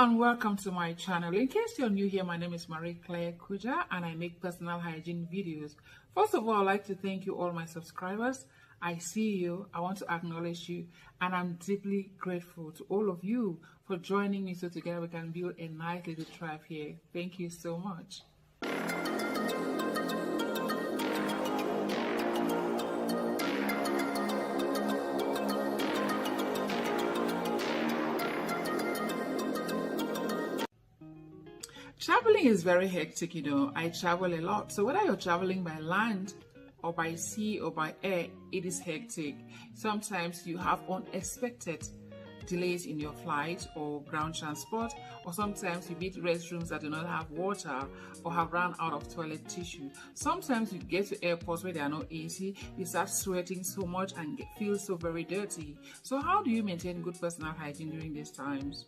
and welcome to my channel. In case you're new here, my name is Marie Claire Kuja and I make personal hygiene videos. First of all, I'd like to thank you all my subscribers. I see you, I want to acknowledge you, and I'm deeply grateful to all of you for joining me so together we can build a nice little tribe here. Thank you so much. Traveling is very hectic, I travel a lot. So whether you're traveling by land or by sea or by air, it is hectic. Sometimes you have unexpected delays in your flight or ground transport, or sometimes you meet restrooms that do not have water or have run out of toilet tissue. Sometimes you get to airports where there are no AC, you start sweating so much and feel so very dirty. So how do you maintain good personal hygiene during these times?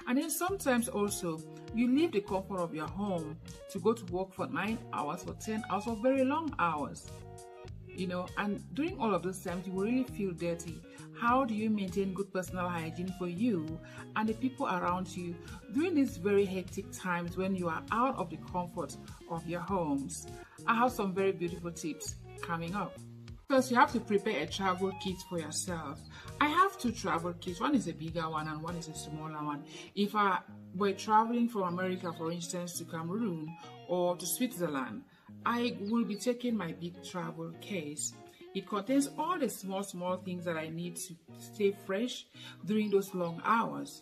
And then sometimes also you leave the comfort of your home to go to work for 9 hours or 10 hours or very long hours. And during all of those times, you will really feel dirty. How do you maintain good personal hygiene for you and the people around you during these very hectic times when you are out of the comfort of your homes? I have some very beautiful tips coming up. First, you have to prepare a travel kit for yourself. I have two travel kits. One is a bigger one and one is a smaller one. If I were traveling from America, for instance, to Cameroon or to Switzerland, I will be taking my big travel case. It contains all the small things that I need to stay fresh during those long hours.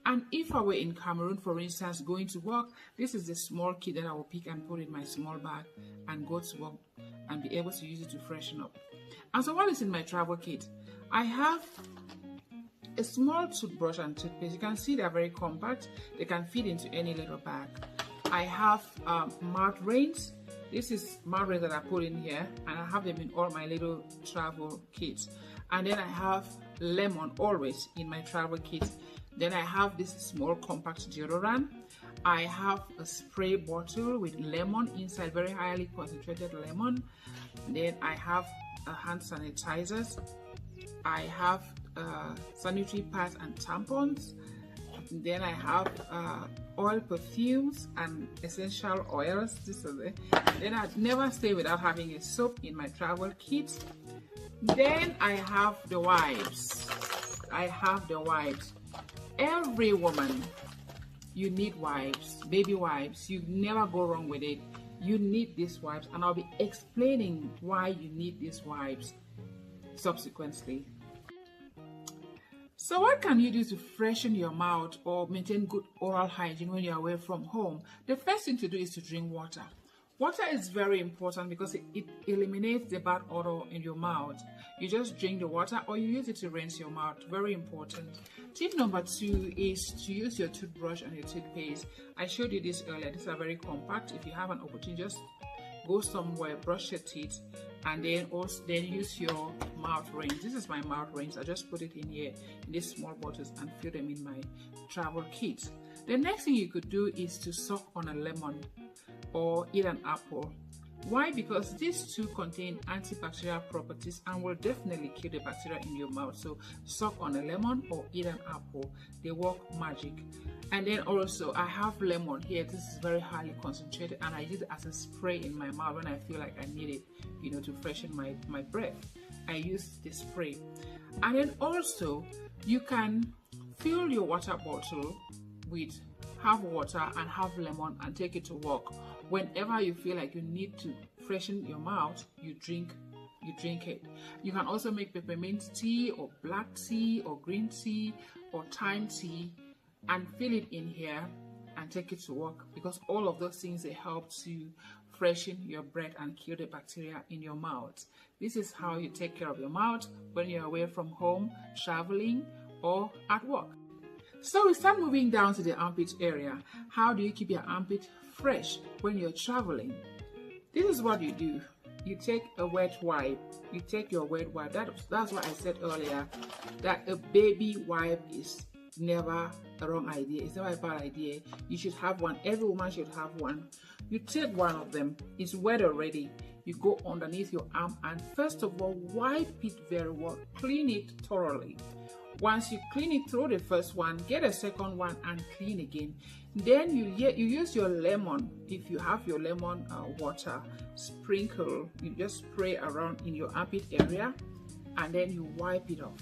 And if I were in Cameroon, for instance, going to work, this is the small kit that I will pick and put in my small bag and go to work and be able to use it to freshen up. And so what is in my travel kit? I have a small toothbrush and toothpaste. You can see they're very compact. They can fit into any little bag. I have mouth rinse. This is mouth rinse that I put in here, and I have them in all my little travel kits. And then I have lemon always in my travel kit. Then I have this small compact deodorant. I have a spray bottle with lemon inside, very highly concentrated lemon. Then I have hand sanitizers. I have sanitary pads and tampons. Then I have oil perfumes and essential oils. Then I never stay without having a soap in my travel kit. Then I have the wipes. Every woman, you need wipes, baby wipes. You never go wrong with it. You need these wipes, and I'll be explaining why you need these wipes subsequently. So what can you do to freshen your mouth or maintain good oral hygiene when you're away from home? The first thing to do is to drink water. Water is very important because it eliminates the bad odor in your mouth. You just drink the water or you use it to rinse your mouth. Very important. Tip number 2 is to use your toothbrush and your toothpaste. I showed you this earlier. These are very compact. If you have an opportunity, just go somewhere, brush your teeth, and then use your mouth rinse. This is my mouth rinse. I just put it in here in these small bottles and fill them in my travel kit. The next thing you could do is to suck on a lemon or eat an apple. Why? Because these two contain antibacterial properties and will definitely kill the bacteria in your mouth. So suck on a lemon or eat an apple. They work magic. And then also I have lemon here. This is very highly concentrated and I use it as a spray in my mouth when I feel like I need it, to freshen my breath. I use the spray. And then also you can fill your water bottle with half water and half lemon and take it to work. Whenever you feel like you need to freshen your mouth, you drink it. You can also make peppermint tea or black tea or green tea or thyme tea and fill it in here and take it to work, because all of those things, they help to freshen your breath and kill the bacteria in your mouth. This is how you take care of your mouth when you're away from home, traveling, or at work. So we start moving down to the armpit area. How do you keep your armpit fresh when you're traveling? This is what you do. You take a wet wipe. You take your wet wipe. That's what I said earlier, that a baby wipe is never a wrong idea. It's never a bad idea. You should have one. Every woman should have one. You take one of them. It's wet already. You go underneath your arm and first of all wipe it very well. Clean it thoroughly. Once you clean it through the first one, get a second one and clean again. Then you use your lemon. If you have your lemon water, sprinkle, you just spray around in your armpit area, and then you wipe it off.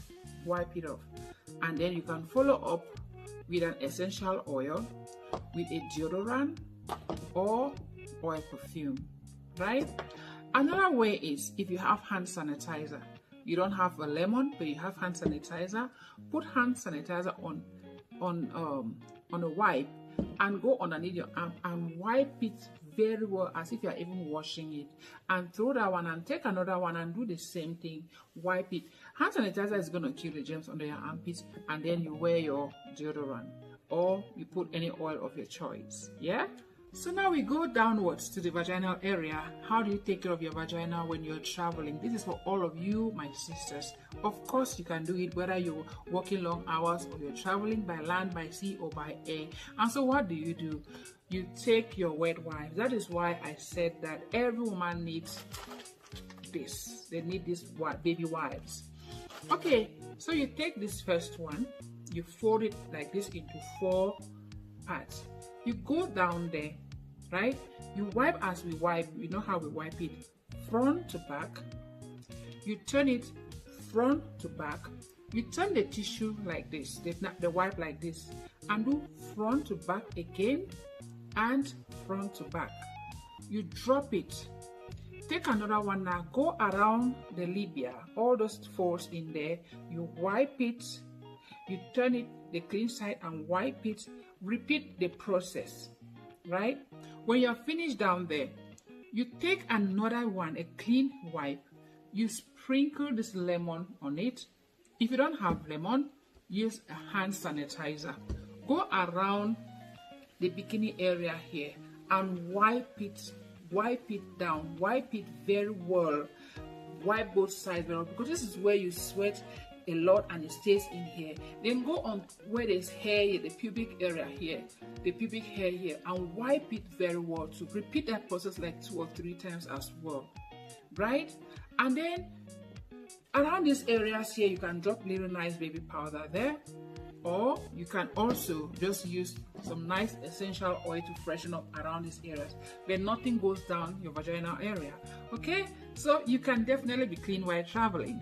And then you can follow up with an essential oil, with a deodorant, or a perfume, right? Another way is if you have hand sanitizer. You don't have a lemon, but you have hand sanitizer. Put hand sanitizer on a wipe and go underneath your arm and wipe it very well, as if you are even washing it. And throw that one and take another one and do the same thing. Wipe it. Hand sanitizer is going to kill the germs under your armpits, and then you wear your deodorant or you put any oil of your choice. Yeah. So now we go downwards to the vaginal area. How do you take care of your vagina when you're traveling? This is for all of you, my sisters. Of course, you can do it whether you're working long hours or you're traveling by land, by sea, or by air. And so what do? You take your wet wipes. That is why I said that every woman needs this. They need these baby wipes. Okay, so you take this first one, you fold it like this into 4 parts. You go down there, right? You wipe as we wipe. You know how we wipe it, front to back. You turn it front to back. You turn the tissue like this, the wipe like this, and do front to back again and front to back. You drop it. Take another one now. Go around the labia, all those folds in there. You wipe it. You turn it the clean side and wipe it. Repeat the process, right? When you're finished down there, you take another one, a clean wipe. You sprinkle this lemon on it. If you don't have lemon, use a hand sanitizer. Go around the bikini area here and wipe it down. Wipe it very well. Wipe both sides very well, because this is where you sweat a lot and it stays in here. Then go on where there's hair here, the pubic area here, the pubic hair here, and wipe it very well. To repeat that process like 2 or 3 times as well, right? And then around these areas here, you can drop little nice baby powder there, or you can also just use some nice essential oil to freshen up around these areas, but nothing goes down your vaginal area. Okay, so you can definitely be clean while traveling.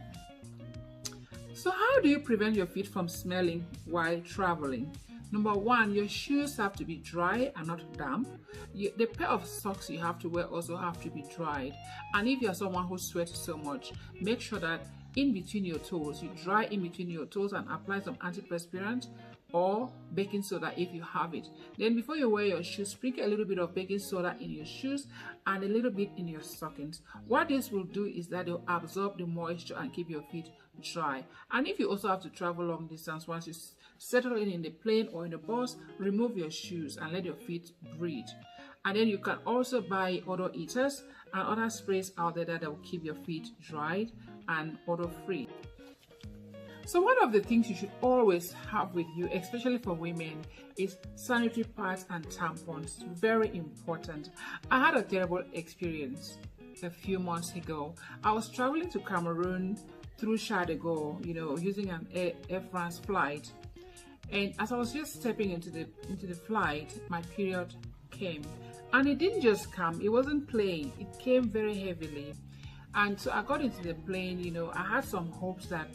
So how do you prevent your feet from smelling while traveling? Number 1, your shoes have to be dry and not damp. The pair of socks you have to wear also have to be dried. And if you're someone who sweats so much, make sure that in between your toes, you dry in between your toes and apply some antiperspirant or baking soda if you have it. Then before you wear your shoes, sprinkle a little bit of baking soda in your shoes and a little bit in your stockings. What this will do is that it will absorb the moisture and keep your feet dry. And if you also have to travel long distance, once you settle in the plane or in the bus, remove your shoes and let your feet breathe. And then you can also buy odor eaters and other sprays out there that will keep your feet dried and odor free. So one of the things you should always have with you, especially for women, is sanitary pads and tampons. Very important. I had a terrible experience a few months ago. I was traveling to Cameroon through Charles de Gaulle, using an Air France flight. And as I was just stepping into the flight, my period came. And it didn't just come, it wasn't plain, it came very heavily. And so I got into the plane, I had some hopes that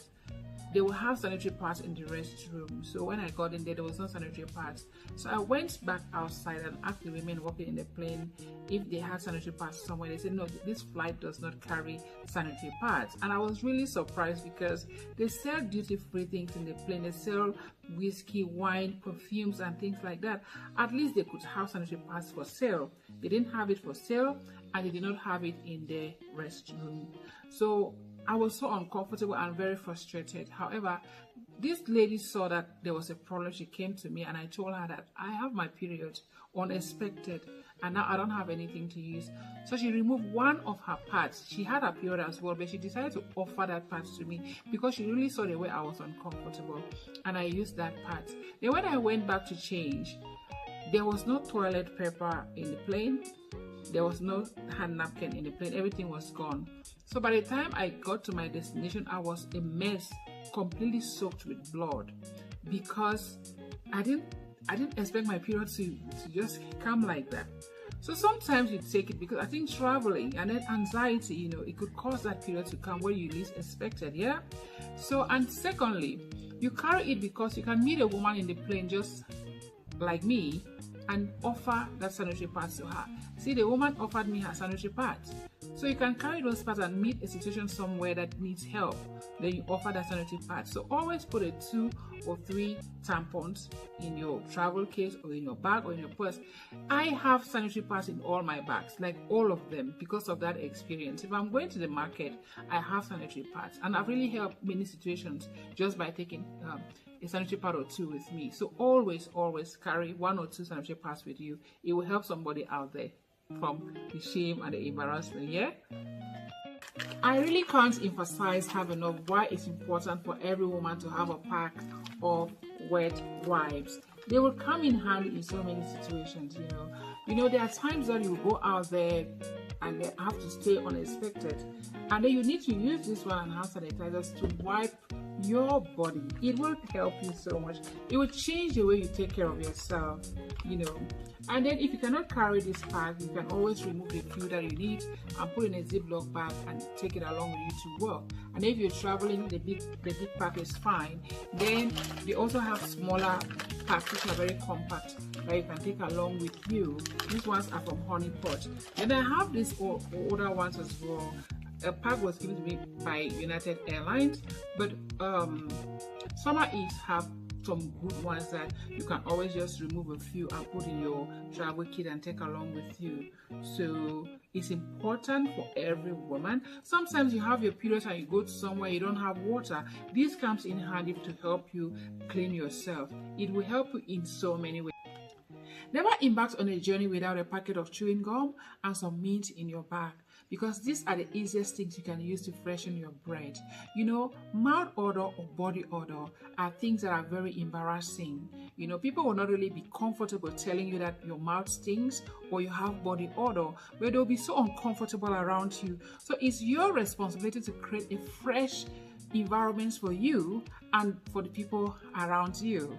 they will have sanitary pads in the restroom. So when I got in there was no sanitary pads. So I went back outside and asked the women working in the plane if they had sanitary pads somewhere. They said, no, this flight does not carry sanitary pads. And I was really surprised because they sell duty-free things in the plane. They sell whiskey, wine, perfumes, and things like that. At least they could have sanitary pads for sale. They didn't have it for sale, and they did not have it in the restroom. So I was so uncomfortable and very frustrated. However, this lady saw that there was a problem. She came to me and I told her that I have my period, unexpected, and now I don't have anything to use. So she removed one of her pads. She had a period as well, but she decided to offer that pad to me because she really saw the way I was uncomfortable, and I used that pad. Then when I went back to change, there was no toilet paper in the plane. There was no hand napkin in the plane. Everything was gone. So by the time I got to my destination, I was a mess completely soaked with blood, because I didn't expect my period to just come like that. So sometimes you take it because I think traveling and then anxiety, you know, it could cause that period to come where you least expected, yeah? So, and secondly, you carry it because you can meet a woman in the plane just like me and offer that sanitary pads to her. See, the woman offered me her sanitary pads. So you can carry those pads and meet a situation somewhere that needs help. Then you offer that sanitary pad. So always put a 2 or 3 tampons in your travel case or in your bag or in your purse. I have sanitary pads in all my bags, like all of them, because of that experience. If I'm going to the market, I have sanitary pads, and I've really helped many situations just by taking a sanitary pad or 2 with me. So always carry 1 or 2 sanitary pads with you. It will help somebody out there from the shame and the embarrassment, yeah? I really can't emphasize enough why it's important for every woman to have a pack of wet wipes. They will come in handy in so many situations, you know. You know, there are times that you go out there and they have to stay unexpected, and then you need to use this one and hand sanitizers to wipe your body. It will help you so much. It will change the way you take care of yourself, you know. And then if you cannot carry this pack, you can always remove the few that you need and put in a Ziploc bag and take it along with you to work. And if you're traveling, the big pack is fine. Then they also have smaller packs which are very compact that you can take along with you. These ones are from Honey Pot. And I have these older ones as well. A pack was given to me by United Airlines, but Summer Eats have some good ones that you can always just remove a few and put in your travel kit and take along with you. So it's important for every woman. Sometimes you have your periods and you go to somewhere you don't have water. This comes in handy to help you clean yourself. It will help you in so many ways. Never embark on a journey without a packet of chewing gum and some mint in your bag, because these are the easiest things you can use to freshen your breath. You know, mouth odor or body odor are things that are very embarrassing. You know, people will not really be comfortable telling you that your mouth stinks or you have body odor, where they'll be so uncomfortable around you. So it's your responsibility to create a fresh environment for you and for the people around you.